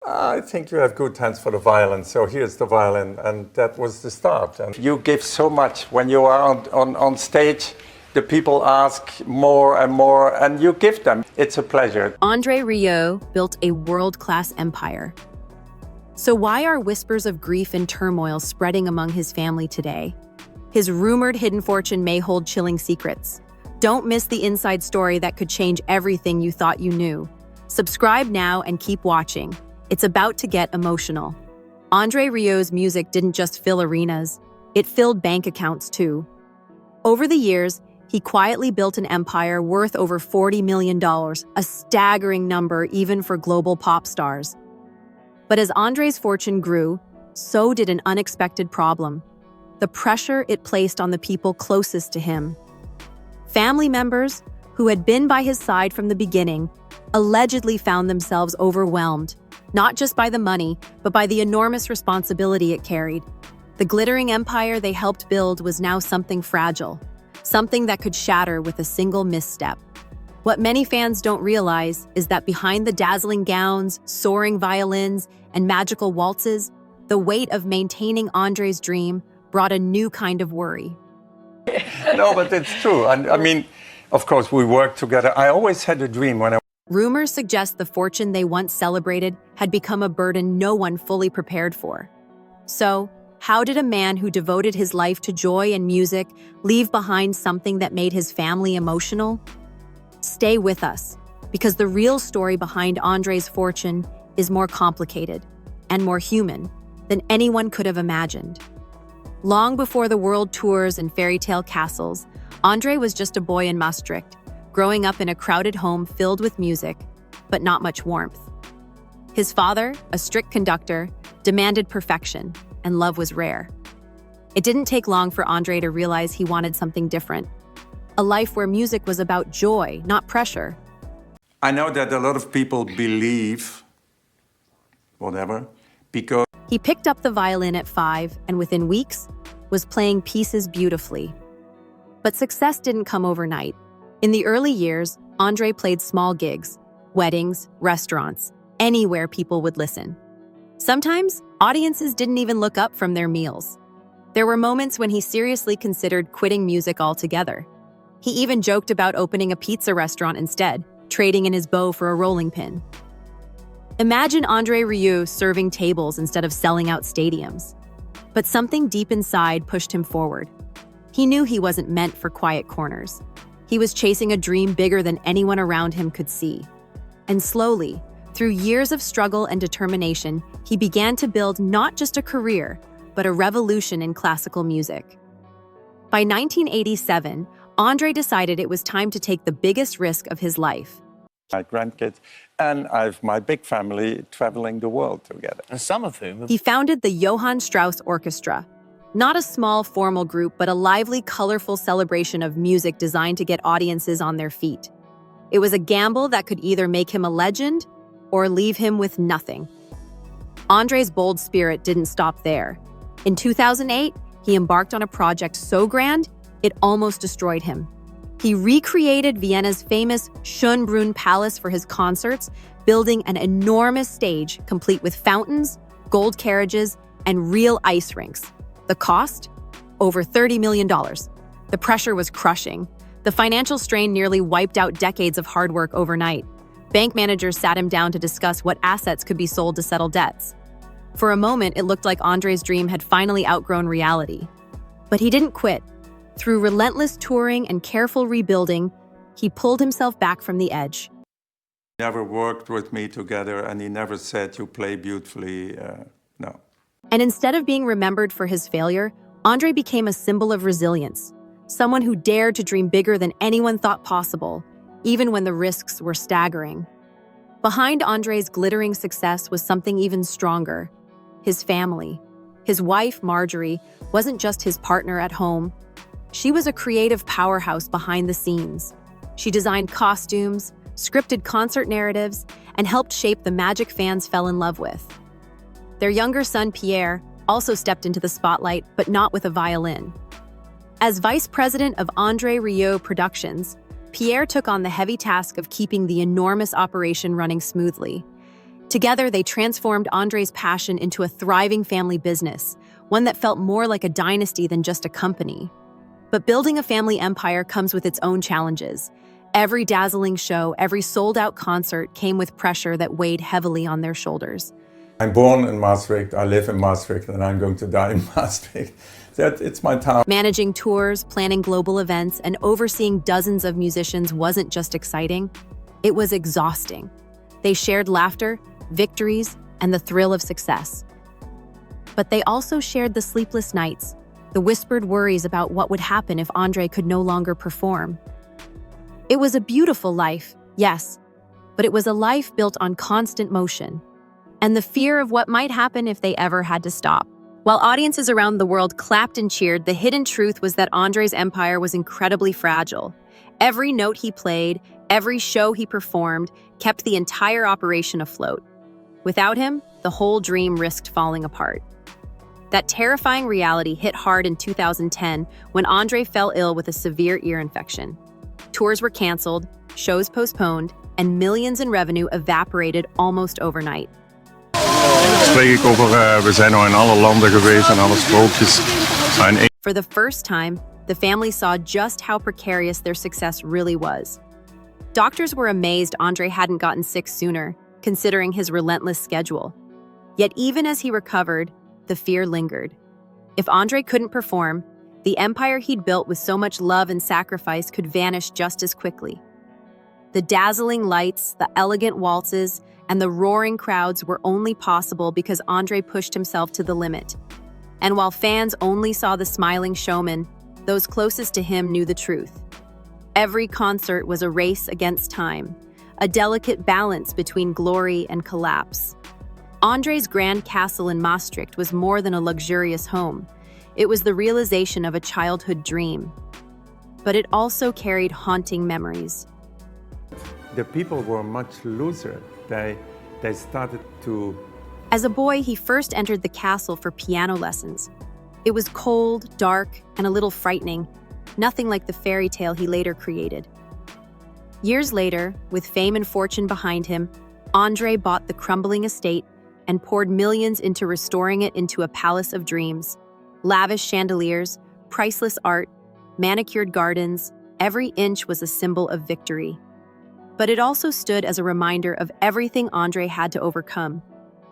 I think you have good hands for the violin, so here's the violin, and that was the start. And you give so much when you are on stage. The people ask more and more, and you give them. It's a pleasure. André Rieu built a world-class empire. So why are whispers of grief and turmoil spreading among his family today? His rumored hidden fortune may hold chilling secrets. Don't miss the inside story that could change everything you thought you knew. Subscribe now and keep watching. It's about to get emotional. André Rieu's music didn't just fill arenas, it filled bank accounts too. Over the years, he quietly built an empire worth over $40 million, a staggering number even for global pop stars. But as André's fortune grew, so did an unexpected problem: the pressure it placed on the people closest to him. Family members, who had been by his side from the beginning, allegedly found themselves overwhelmed, not just by the money, but by the enormous responsibility it carried. The glittering empire they helped build was now something fragile, something that could shatter with a single misstep. What many fans don't realize is that behind the dazzling gowns, soaring violins, and magical waltzes, the weight of maintaining André's dream brought a new kind of worry. No, but it's true. And I mean, of course, we worked together. I always had a dream when I... Rumors suggest the fortune they once celebrated had become a burden no one fully prepared for. So, how did a man who devoted his life to joy and music leave behind something that made his family emotional? Stay with us, because the real story behind André's fortune is more complicated and more human than anyone could have imagined. Long before the world tours and fairy tale castles, André was just a boy in Maastricht, growing up in a crowded home filled with music, but not much warmth. His father, a strict conductor, demanded perfection, and love was rare. It didn't take long for André to realize he wanted something different, a life where music was about joy, not pressure. I know that a lot of people believe, whatever, because... He picked up the violin at 5 and within weeks was playing pieces beautifully. But success didn't come overnight. In the early years, André played small gigs, weddings, restaurants, anywhere people would listen. Sometimes, audiences didn't even look up from their meals. There were moments when he seriously considered quitting music altogether. He even joked about opening a pizza restaurant instead, trading in his bow for a rolling pin. Imagine André Rieu serving tables instead of selling out stadiums. But something deep inside pushed him forward. He knew he wasn't meant for quiet corners. He was chasing a dream bigger than anyone around him could see. And slowly, through years of struggle and determination, he began to build not just a career, but a revolution in classical music. By 1987, André decided it was time to take the biggest risk of his life. My grandkids, and I have my big family traveling the world together. And some of whom... He founded the Johann Strauss Orchestra, not a small formal group, but a lively, colorful celebration of music designed to get audiences on their feet. It was a gamble that could either make him a legend or leave him with nothing. André's bold spirit didn't stop there. In 2008, he embarked on a project so grand, it almost destroyed him. He recreated Vienna's famous Schönbrunn Palace for his concerts, building an enormous stage complete with fountains, gold carriages, and real ice rinks. The cost? Over $30 million. The pressure was crushing. The financial strain nearly wiped out decades of hard work overnight. Bank managers sat him down to discuss what assets could be sold to settle debts. For a moment, it looked like André's dream had finally outgrown reality. But he didn't quit. Through relentless touring and careful rebuilding, he pulled himself back from the edge. He never worked with me together, and he never said, "You play beautifully," no. And instead of being remembered for his failure, André became a symbol of resilience, someone who dared to dream bigger than anyone thought possible, even when the risks were staggering. Behind André's glittering success was something even stronger: his family. His wife, Marjorie, wasn't just his partner at home. She was a creative powerhouse behind the scenes. She designed costumes, scripted concert narratives, and helped shape the magic fans fell in love with. Their younger son, Pierre, also stepped into the spotlight, but not with a violin. As vice president of André Rieu Productions, Pierre took on the heavy task of keeping the enormous operation running smoothly. Together, they transformed André's passion into a thriving family business, one that felt more like a dynasty than just a company. But building a family empire comes with its own challenges. Every dazzling show, every sold-out concert came with pressure that weighed heavily on their shoulders. I'm born in Maastricht, I live in Maastricht, and I'm going to die in Maastricht. It's my town. Managing tours, planning global events, and overseeing dozens of musicians wasn't just exciting, it was exhausting. They shared laughter, victories, and the thrill of success. But they also shared the sleepless nights, the whispered worries about what would happen if André could no longer perform. It was a beautiful life, yes, but it was a life built on constant motion, and the fear of what might happen if they ever had to stop. While audiences around the world clapped and cheered, the hidden truth was that André's empire was incredibly fragile. Every note he played, every show he performed, kept the entire operation afloat. Without him, the whole dream risked falling apart. That terrifying reality hit hard in 2010 when André fell ill with a severe ear infection. Tours were canceled, shows postponed, and millions in revenue evaporated almost overnight. Spreek ik over, we zijn al in alle landen geweest en alle sprookjes. For the first time, the family saw just how precarious their success really was. Doctors were amazed André hadn't gotten sick sooner, considering his relentless schedule. Yet even as he recovered, the fear lingered. If André couldn't perform, the empire he'd built with so much love and sacrifice could vanish just as quickly. The dazzling lights, the elegant waltzes, and the roaring crowds were only possible because André pushed himself to the limit. And while fans only saw the smiling showman, those closest to him knew the truth. Every concert was a race against time, a delicate balance between glory and collapse. André's grand castle in Maastricht was more than a luxurious home. It was the realization of a childhood dream. But it also carried haunting memories. The people were much looser. They started to... As a boy, he first entered the castle for piano lessons. It was cold, dark, and a little frightening, nothing like the fairy tale he later created. Years later, with fame and fortune behind him, André bought the crumbling estate and poured millions into restoring it into a palace of dreams. Lavish chandeliers, priceless art, manicured gardens, every inch was a symbol of victory. But it also stood as a reminder of everything André had to overcome.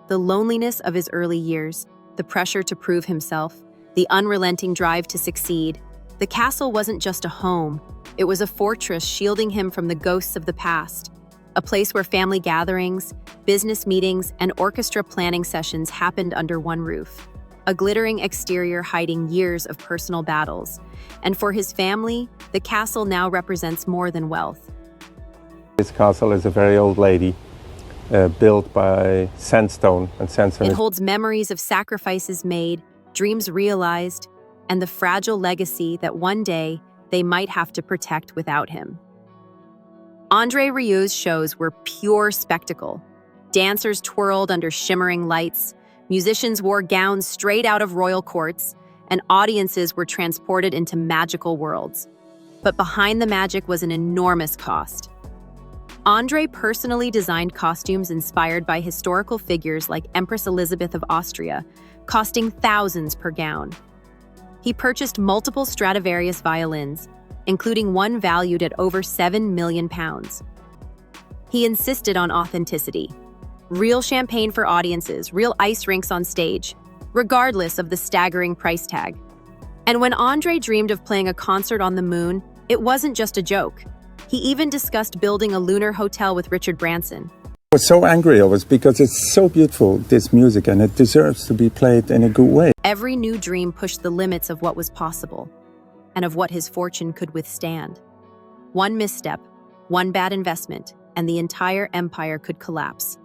The loneliness of his early years, the pressure to prove himself, the unrelenting drive to succeed. The castle wasn't just a home, it was a fortress shielding him from the ghosts of the past. A place where family gatherings, business meetings, and orchestra planning sessions happened under one roof. A glittering exterior hiding years of personal battles. And for his family, the castle now represents more than wealth. This castle is a very old lady, built by sandstone. And sandstone It holds memories of sacrifices made, dreams realized, and the fragile legacy that one day they might have to protect without him. André Rieu's shows were pure spectacle. Dancers twirled under shimmering lights, musicians wore gowns straight out of royal courts, and audiences were transported into magical worlds. But behind the magic was an enormous cost. André personally designed costumes inspired by historical figures like Empress Elizabeth of Austria, costing thousands per gown. He purchased multiple Stradivarius violins, including one valued at over £7 million. He insisted on authenticity. Real champagne for audiences, real ice rinks on stage, regardless of the staggering price tag. And when André dreamed of playing a concert on the moon, it wasn't just a joke. He even discussed building a lunar hotel with Richard Branson. I was so angry of it because it's so beautiful, this music, and it deserves to be played in a good way. Every new dream pushed the limits of what was possible and of what his fortune could withstand. One misstep, one bad investment, and the entire empire could collapse.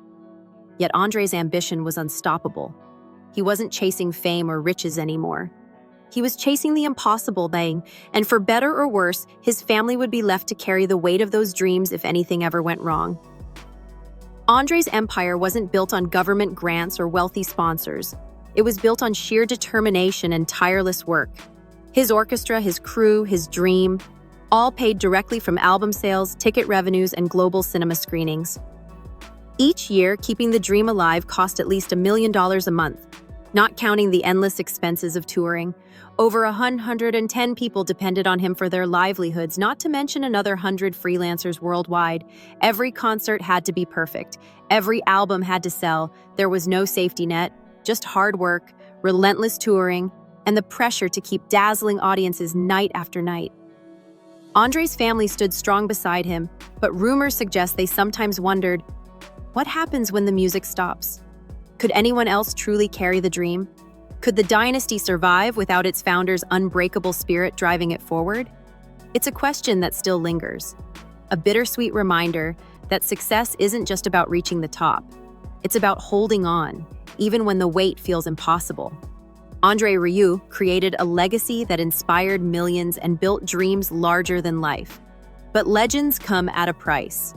Yet André's ambition was unstoppable. He wasn't chasing fame or riches anymore. He was chasing the impossible thing, and for better or worse, his family would be left to carry the weight of those dreams if anything ever went wrong. André's empire wasn't built on government grants or wealthy sponsors. It was built on sheer determination and tireless work. His orchestra, his crew, his dream, all paid directly from album sales, ticket revenues, and global cinema screenings. Each year, keeping the dream alive cost at least $1 million a month, not counting the endless expenses of touring. Over 110 people depended on him for their livelihoods, not to mention another 100 freelancers worldwide. Every concert had to be perfect. Every album had to sell. There was no safety net, just hard work, relentless touring, and the pressure to keep dazzling audiences night after night. André's family stood strong beside him, but rumors suggest they sometimes wondered, what happens when the music stops? Could anyone else truly carry the dream? Could the dynasty survive without its founder's unbreakable spirit driving it forward? It's a question that still lingers. A bittersweet reminder that success isn't just about reaching the top. It's about holding on, even when the wait feels impossible. André Rieu created a legacy that inspired millions and built dreams larger than life. But legends come at a price.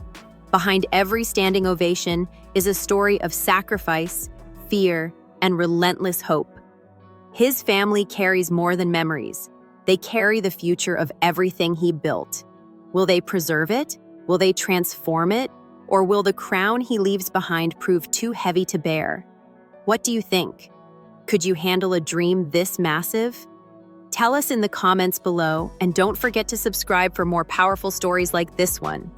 Behind every standing ovation is a story of sacrifice, fear, and relentless hope. His family carries more than memories. They carry the future of everything he built. Will they preserve it? Will they transform it? Or will the crown he leaves behind prove too heavy to bear? What do you think? Could you handle a dream this massive? Tell us in the comments below, and don't forget to subscribe for more powerful stories like this one.